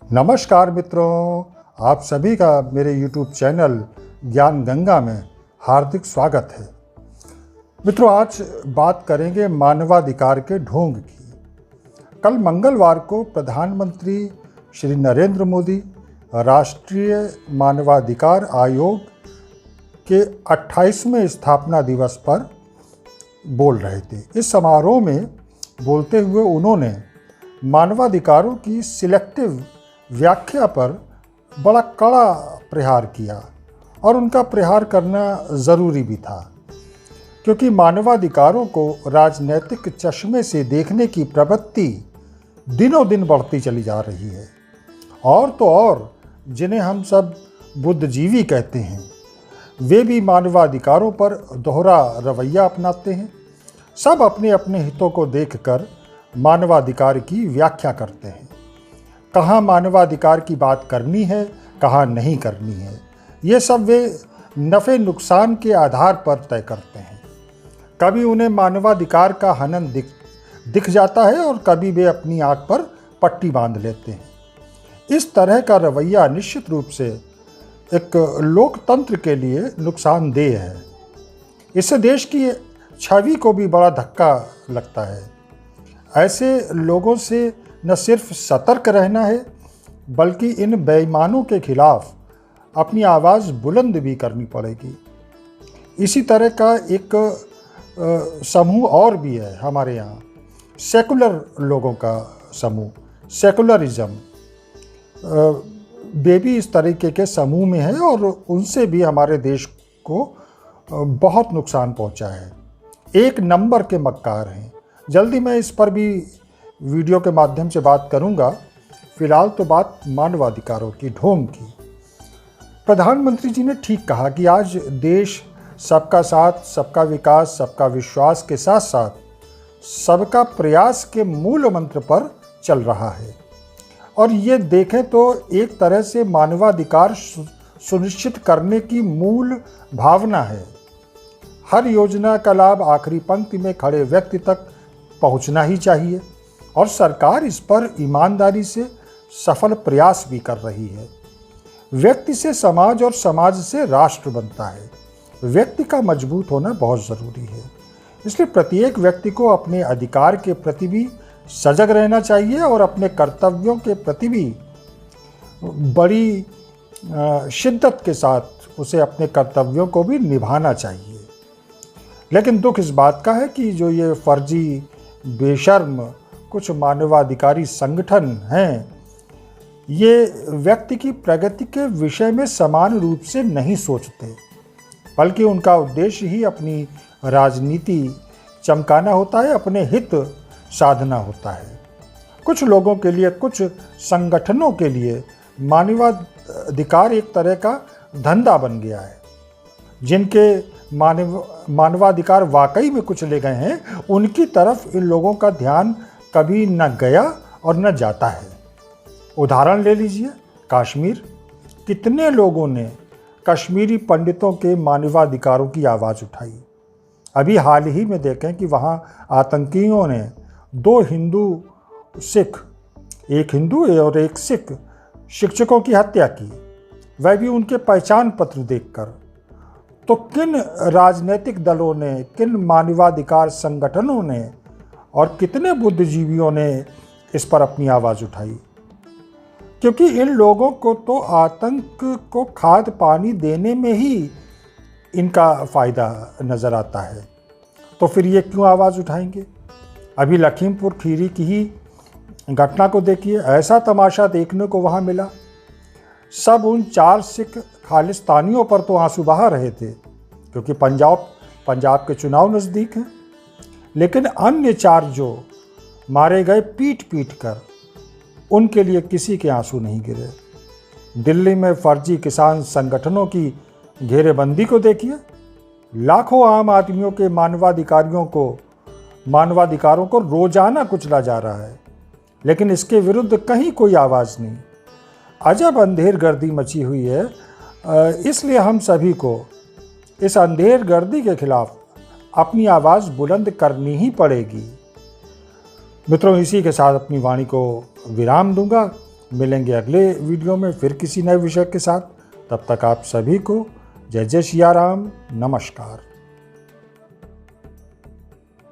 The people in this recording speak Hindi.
नमस्कार मित्रों, आप सभी का मेरे YouTube चैनल ज्ञान गंगा में हार्दिक स्वागत है। मित्रों, आज बात करेंगे मानवाधिकार के ढोंग की। कल मंगलवार को प्रधानमंत्री श्री नरेंद्र मोदी राष्ट्रीय मानवाधिकार आयोग के 28वें स्थापना दिवस पर बोल रहे थे। इस समारोह में बोलते हुए उन्होंने मानवाधिकारों की सिलेक्टिव व्याख्या पर बड़ा कड़ा प्रहार किया और उनका प्रहार करना ज़रूरी भी था, क्योंकि मानवाधिकारों को राजनीतिक चश्मे से देखने की प्रवृत्ति दिनों दिन बढ़ती चली जा रही है। और तो और जिन्हें हम सब बुद्धिजीवी कहते हैं, वे भी मानवाधिकारों पर दोहरा रवैया अपनाते हैं। सब अपने अपने हितों को देखकर मानवाधिकार की व्याख्या करते हैं। कहाँ मानवाधिकार की बात करनी है, कहाँ नहीं करनी है, ये सब वे नफ़े नुकसान के आधार पर तय करते हैं। कभी उन्हें मानवाधिकार का हनन दिख जाता है और कभी वे अपनी आँख पर पट्टी बांध लेते हैं। इस तरह का रवैया निश्चित रूप से एक लोकतंत्र के लिए नुकसानदेह है। इससे देश की छवि को भी बड़ा धक्का लगता है। ऐसे लोगों से न सिर्फ सतर्क रहना है, बल्कि इन बेईमानों के खिलाफ अपनी आवाज़ बुलंद भी करनी पड़ेगी। इसी तरह का एक समूह और भी है हमारे यहाँ, सेकुलर लोगों का समूह, सेकुलरिज्म। वे भी इस तरीके के समूह में है और उनसे भी हमारे देश को बहुत नुकसान पहुँचा है। एक नंबर के मक्कार हैं। जल्दी मैं इस पर भी वीडियो के माध्यम से बात करूंगा। फिलहाल तो बात मानवाधिकारों की ढोंग की। प्रधानमंत्री जी ने ठीक कहा कि आज देश सबका साथ, सबका विकास, सबका विश्वास के साथ साथ सबका प्रयास के मूल मंत्र पर चल रहा है। और ये देखें तो एक तरह से मानवाधिकार सुनिश्चित करने की मूल भावना है। हर योजना का लाभ आखिरी पंक्ति में खड़े व्यक्ति तक पहुंचना ही चाहिए और सरकार इस पर ईमानदारी से सफल प्रयास भी कर रही है। व्यक्ति से समाज और समाज से राष्ट्र बनता है। व्यक्ति का मजबूत होना बहुत ज़रूरी है। इसलिए प्रत्येक व्यक्ति को अपने अधिकार के प्रति भी सजग रहना चाहिए और अपने कर्तव्यों के प्रति भी बड़ी शिद्दत के साथ उसे अपने कर्तव्यों को भी निभाना चाहिए। लेकिन दुख इस बात का है कि जो ये फर्जी बेशर्म कुछ मानवाधिकारी संगठन हैं, ये व्यक्ति की प्रगति के विषय में समान रूप से नहीं सोचते, बल्कि उनका उद्देश्य ही अपनी राजनीति चमकाना होता है, अपने हित साधना होता है। कुछ लोगों के लिए, कुछ संगठनों के लिए मानवाधिकार एक तरह का धंधा बन गया है। जिनके मानवाधिकार वाकई में कुछ ले गए हैं, उनकी तरफ इन लोगों का ध्यान कभी न गया और न जाता है। उदाहरण ले लीजिए कश्मीर। कितने लोगों ने कश्मीरी पंडितों के मानवाधिकारों की आवाज़ उठाई। अभी हाल ही में देखें कि वहाँ आतंकियों ने 2 हिंदू सिख, एक हिंदू और एक सिख शिक्षकों की हत्या की, वह भी उनके पहचान पत्र देखकर। तो किन राजनीतिक दलों ने, किन मानवाधिकार संगठनों ने और कितने बुद्धिजीवियों ने इस पर अपनी आवाज़ उठाई? क्योंकि इन लोगों को तो आतंक को खाद पानी देने में ही इनका फ़ायदा नज़र आता है। तो फिर ये क्यों आवाज़ उठाएंगे? अभी लखीमपुर खीरी की ही घटना को देखिए। ऐसा तमाशा देखने को वहाँ मिला। सब उन 4 सिख खालिस्तानियों पर तो आंसू बहा रहे थे, क्योंकि पंजाब के चुनाव नज़दीक हैं। लेकिन अन्य 4 जो मारे गए पीट पीट कर, उनके लिए किसी के आंसू नहीं गिरे। दिल्ली में फर्जी किसान संगठनों की घेरेबंदी को देखिए। लाखों आम आदमियों के मानवाधिकारों को रोजाना कुचला जा रहा है, लेकिन इसके विरुद्ध कहीं कोई आवाज़ नहीं। अजब अंधेरगर्दी मची हुई है। इसलिए हम सभी को इस अंधेरगर्दी के खिलाफ अपनी आवाज़ बुलंद करनी ही पड़ेगी। मित्रों, इसी के साथ अपनी वाणी को विराम दूंगा। मिलेंगे अगले वीडियो में फिर किसी नए विषय के साथ। तब तक आप सभी को जय जय सिया राम, नमस्कार।